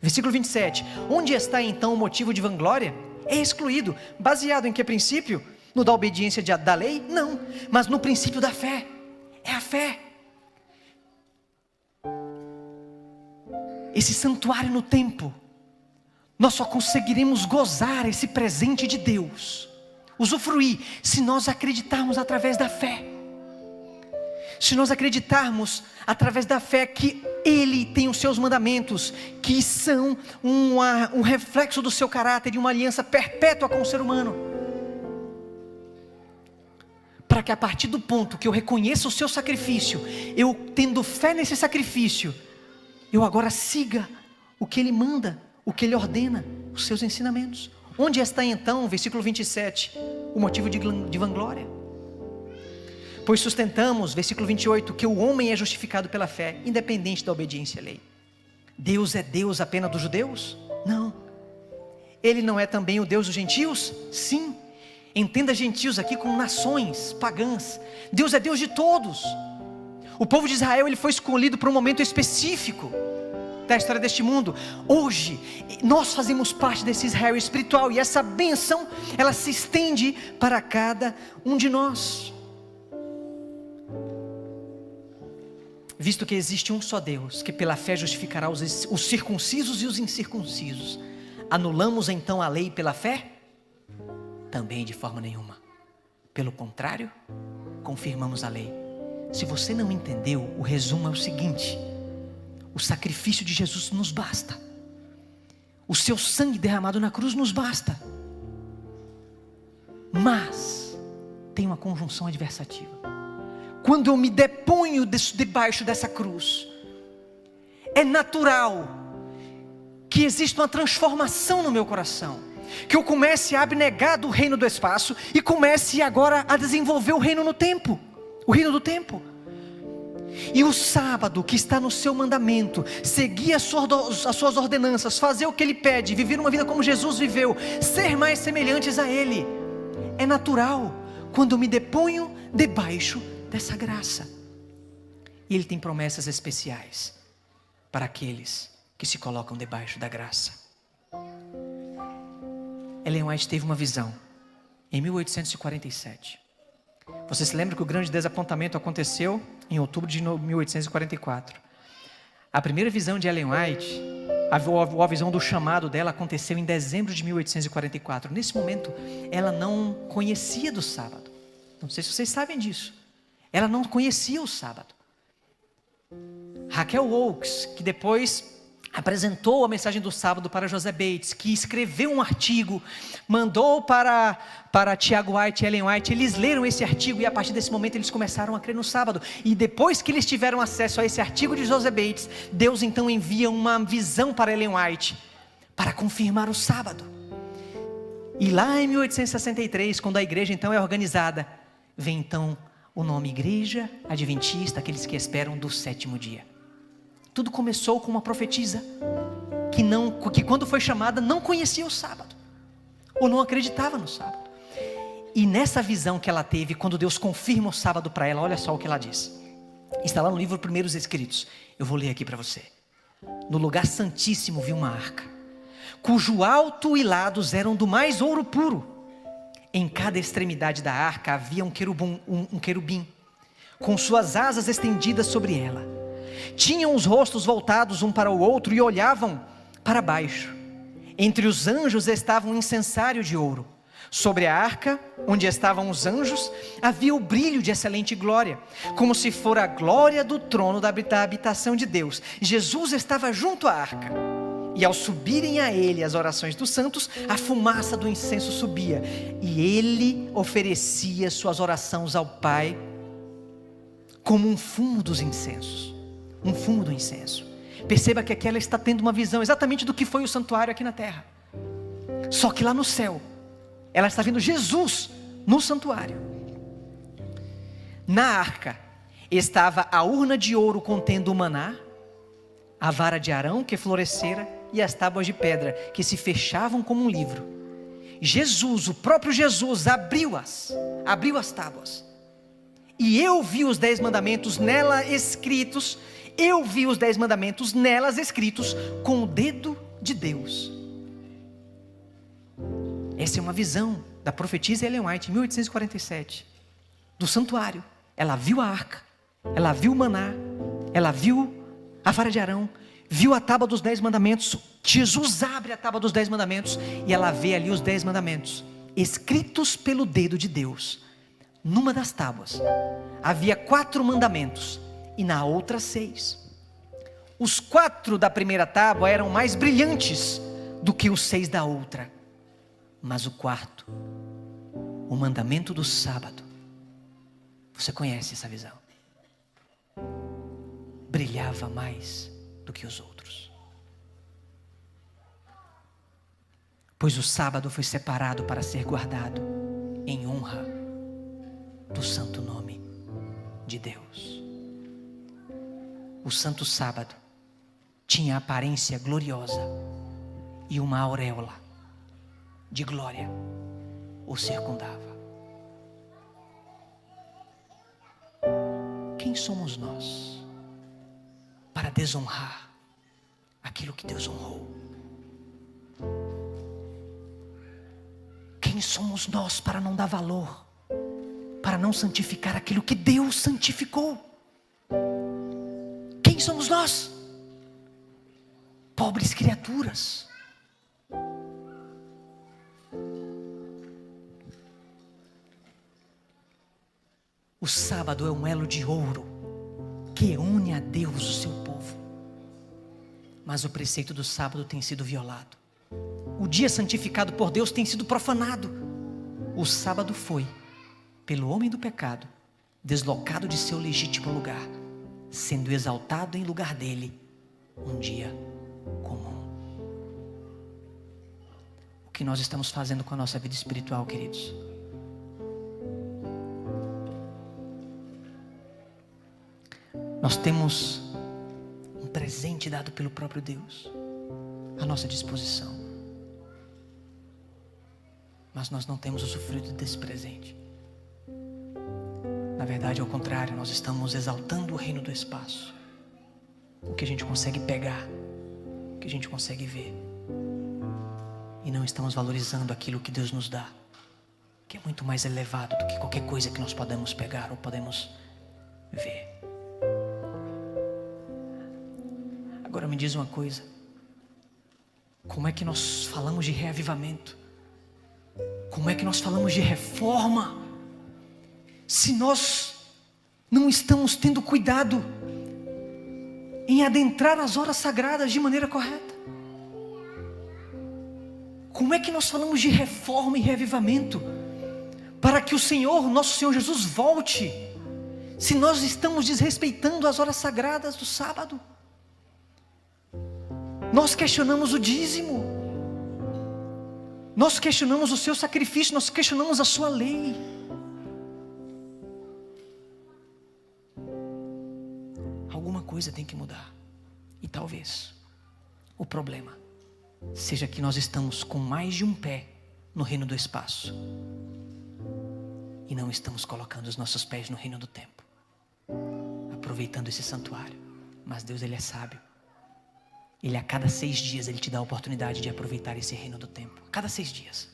Versículo 27, onde está então o motivo de vanglória? É excluído, baseado em que princípio? No da obediência da lei? Não, mas no princípio da fé. É a fé. Esse santuário no tempo, nós só conseguiremos gozar esse presente de Deus, usufruir, se nós acreditarmos através da fé. Se nós acreditarmos através da fé que Ele tem os seus mandamentos, que são um reflexo do seu caráter e uma aliança perpétua com o ser humano. para que a partir do ponto que eu reconheça o seu sacrifício, eu tendo fé nesse sacrifício, eu agora siga o que Ele manda, o que Ele ordena, os seus ensinamentos. Onde está então, versículo 27, o motivo de vanglória? Pois sustentamos, versículo 28, que o homem é justificado pela fé, independente da obediência à lei. Deus é Deus apenas dos judeus? Não. Ele não é também o Deus dos gentios? Sim. Entenda gentios aqui como nações pagãs. Deus é Deus de todos. O povo de Israel, ele foi escolhido para um momento específico da história deste mundo. Hoje, nós fazemos parte desse Israel espiritual, e essa bênção, ela se estende para cada um de nós. Visto que existe um só Deus, que pela fé justificará os circuncisos e os incircuncisos, anulamos então a lei pela fé? Também de forma nenhuma. Pelo contrário, confirmamos a lei. Se você não entendeu, o resumo é o seguinte: o sacrifício de Jesus nos basta. O seu sangue derramado na cruz nos basta. Mas tem uma conjunção adversativa. Quando eu me deponho debaixo dessa cruz, é natural que exista uma transformação no meu coração, que eu comece a abnegar do reino do espaço e comece agora a desenvolver o reino no tempo, o reino do tempo. E o sábado que está no seu mandamento, seguir as suas ordenanças, fazer o que Ele pede, viver uma vida como Jesus viveu, ser mais semelhantes a Ele, é natural quando eu me deponho debaixo dessa graça. E Ele tem promessas especiais para aqueles que se colocam debaixo da graça. Ellen White teve uma visão em 1847. Você se lembra que o grande desapontamento aconteceu em outubro de 1844. A primeira visão de Ellen White, a visão do chamado dela, aconteceu em dezembro de 1844. Nesse momento, ela não conhecia do sábado. Não sei se vocês sabem disso. Ela não conhecia o sábado. Raquel Oakes, que depois apresentou a mensagem do sábado para José Bates, que escreveu um artigo, mandou para Tiago White e Ellen White. Eles leram esse artigo e a partir desse momento eles começaram a crer no sábado. E depois que eles tiveram acesso a esse artigo de José Bates, Deus então envia uma visão para Ellen White, para confirmar o sábado. E lá em 1863, quando a igreja então é organizada, vem então o nome Igreja Adventista, aqueles que esperam do sétimo dia. Tudo começou com uma profetisa que quando foi chamada não conhecia o sábado, ou não acreditava no sábado. E nessa visão que ela teve, quando Deus confirma o sábado para ela, olha só o que ela diz. Está lá no livro Primeiros Escritos. Eu vou ler aqui para você. No lugar santíssimo vi uma arca, cujo alto e lados eram do mais ouro puro. Em cada extremidade da arca havia um querubim, com suas asas estendidas sobre ela. Tinham os rostos voltados um para o outro e olhavam para baixo. Entre os anjos estava um incensário de ouro. Sobre a arca, onde estavam os anjos, havia o brilho de excelente glória, como se fora a glória do trono da habitação de Deus. Jesus estava junto à arca. E ao subirem a ele as orações dos santos, a fumaça do incenso subia. E ele oferecia suas orações ao Pai como um fumo dos incensos. Um fumo do incenso. Perceba que aqui ela está tendo uma visão exatamente do que foi o santuário aqui na terra. Só que lá no céu, ela está vendo Jesus no santuário. Na arca estava a urna de ouro contendo o maná, a vara de Arão que florescera e as tábuas de pedra que se fechavam como um livro. Jesus, o próprio Jesus, abriu as tábuas. E eu vi os 10 mandamentos nela escritos. Eu vi os 10 mandamentos nelas escritos com o dedo de Deus. Essa é uma visão da profetisa Ellen White, em 1847, do santuário. Ela viu a arca, ela viu o maná, ela viu a vara de Arão, viu a tábua dos 10 mandamentos. Jesus abre a tábua dos 10 mandamentos e ela vê ali os 10 mandamentos escritos pelo dedo de Deus. Numa das tábuas havia 4 mandamentos e na outra 6. Os 4 da primeira tábua eram mais brilhantes do que os 6 da outra. Mas o 4, o mandamento do sábado, Você conhece essa visão. Brilhava mais do que os outros. Pois o sábado foi separado para ser guardado em honra do santo nome de Deus. O santo sábado tinha aparência gloriosa e uma auréola de glória o circundava. Quem somos nós para desonrar aquilo que Deus honrou? Quem somos nós para não dar valor, para não santificar aquilo que Deus santificou? Quem somos nós? Pobres criaturas. O sábado é um elo de ouro que une a Deus, o seu povo. Mas o preceito do sábado tem sido violado. O dia santificado por Deus tem sido profanado. O sábado foi, pelo homem do pecado, deslocado de seu legítimo lugar, sendo exaltado em lugar dele um dia comum. O que nós estamos fazendo com a nossa vida espiritual, queridos? Nós temos um presente dado pelo próprio Deus à nossa disposição, mas nós não temos usufruído desse presente. Na verdade, ao contrário, nós estamos exaltando o reino do espaço, o que a gente consegue pegar, o que a gente consegue ver, e não estamos valorizando aquilo que Deus nos dá, que é muito mais elevado do que qualquer coisa que nós podemos pegar ou podemos ver. Agora me diz uma coisa: como é que nós falamos de reavivamento? Como é que nós falamos de reforma, se nós não estamos tendo cuidado em adentrar as horas sagradas de maneira correta? Como é que nós falamos de reforma e reavivamento para que o Senhor, nosso Senhor Jesus, volte, se nós estamos desrespeitando as horas sagradas do sábado? Nós questionamos o dízimo, nós questionamos o seu sacrifício, nós questionamos a sua lei. Alguma coisa tem que mudar. E talvez o problema seja que nós estamos com mais de um pé no reino do espaço e não estamos colocando os nossos pés no reino do tempo, aproveitando esse santuário. Mas Deus, Ele é sábio. Ele, a cada 6 dias, Ele te dá a oportunidade de aproveitar esse reino do tempo. A cada 6 dias.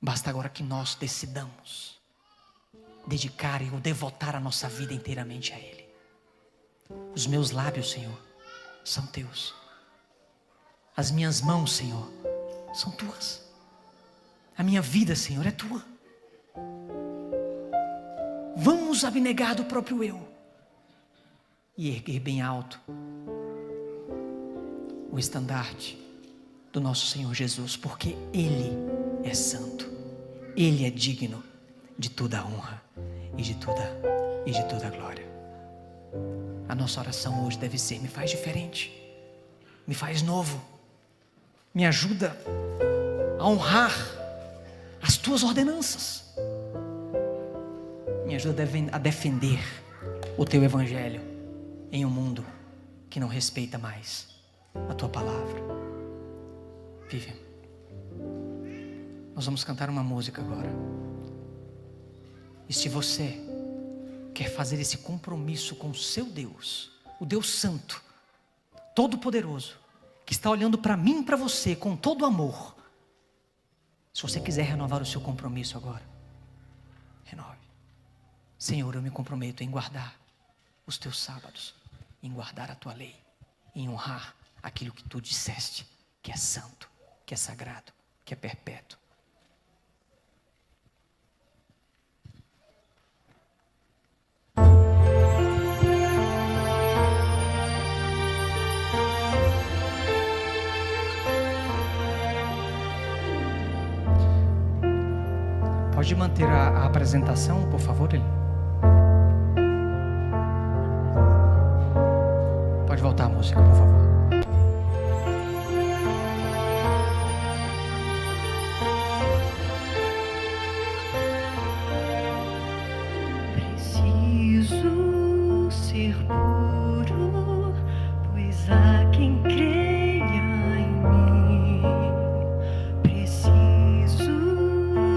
Basta agora que nós decidamos dedicar ou devotar a nossa vida inteiramente a Ele. Os meus lábios, Senhor, são Teus. As minhas mãos, Senhor, são Tuas. A minha vida, Senhor, é Tua. Vamos abnegar do próprio eu e erguer bem alto o estandarte do nosso Senhor Jesus, porque Ele é santo, Ele é digno de toda a honra e de toda a glória. A nossa oração hoje deve ser: me faz diferente, me faz novo, me ajuda a honrar as Tuas ordenanças, me ajuda a defender o Teu Evangelho em um mundo que não respeita mais a Tua palavra. Vivian, nós vamos cantar uma música agora. E se você quer fazer esse compromisso com o seu Deus, o Deus Santo, Todo-Poderoso, que está olhando para mim e para você com todo amor, se você quiser renovar o seu compromisso agora, renove. Senhor, eu me comprometo em guardar os Teus sábados, em guardar a Tua lei, em honrar aquilo que Tu disseste, que é santo, que é sagrado, que é perpétuo. Pode Pode manter a apresentação, por favor, ele? Pode voltar a música, por favor. Preciso ser puro, pois há quem creia em mim. Preciso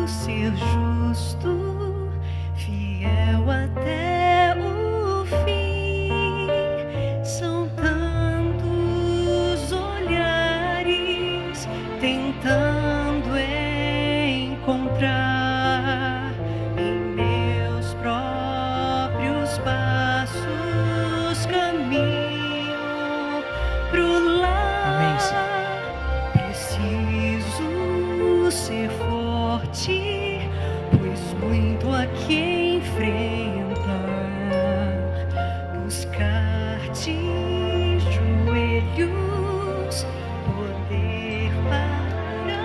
ser justo, fiel até o fim. São tantos olhares tentando encontrar em meus próprios passos caminho pro lar. Amém, Senhor. Preciso ser forte, pois muito a que enfrentar. Buscar-te, joelhos, poder para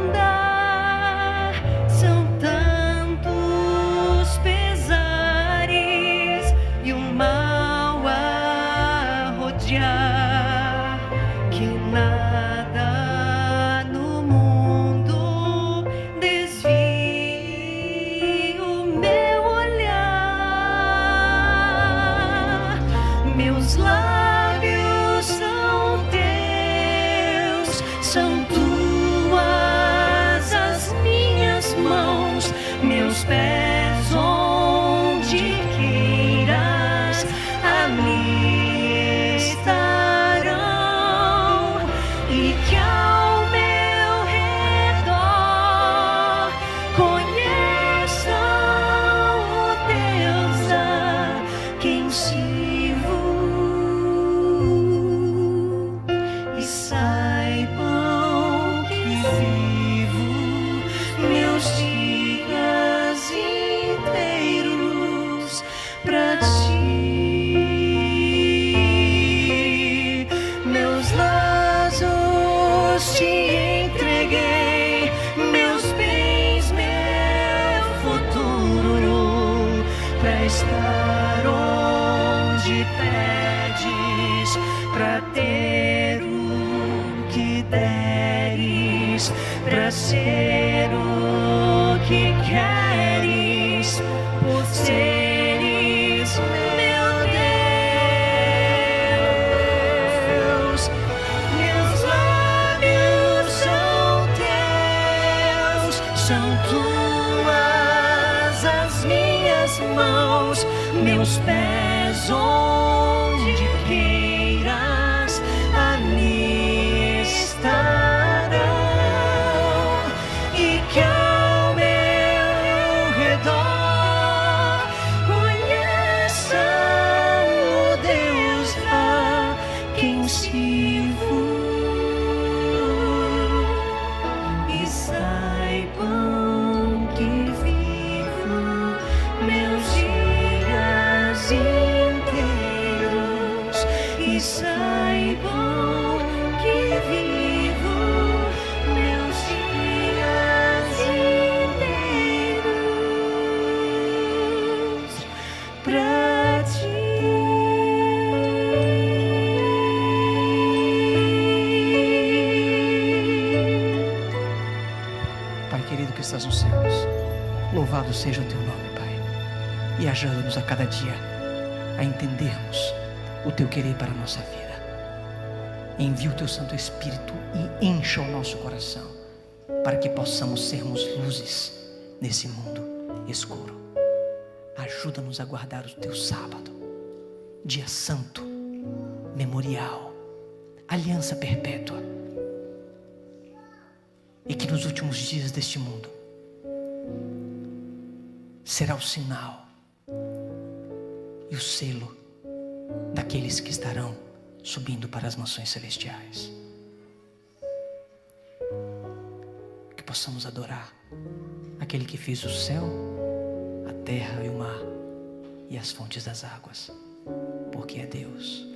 andar. São tantos pesares e o mal a rodear, que nada no mundo desvie o meu olhar. Meus lábios são teus, são tuas as minhas mãos, meus pés onde queiras ali estarão, e que ao meu redor conheçam o Deus a quem sirvo e saibam que vivo meus dias inteiros pra ti. Meus laços te entreguei, meus bens, meu futuro, pra estar onde pedes, pra ter o que deres, pra ser o que queres, por seres meu Deus. Meus lábios são teus, são tuas as minhas mãos, meus pés onde queiras ali estarão, e que ao meu redor conheça o Deus a quem sirvo e saibam que vivo meus dias inteiros, e saibam que vivo meus dias inteiros pra ti. Pai querido que estás nos céus, louvado seja o teu nome, Pai, e ajuda-nos a cada dia a entendermos o teu querer para a nossa vida. Envia o teu Santo Espírito e encha o nosso coração, para que possamos sermos luzes nesse mundo escuro. Ajuda-nos a guardar o teu sábado, dia santo, memorial, aliança perpétua, e que nos últimos dias deste mundo será o sinal e o selo daqueles que estarão subindo para as mansões celestiais. Que possamos adorar aquele que fez o céu, a terra e o mar e as fontes das águas, porque é Deus,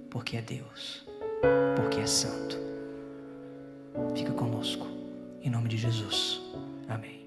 porque é Deus, porque é santo. Fica conosco, em nome de Jesus. Amém.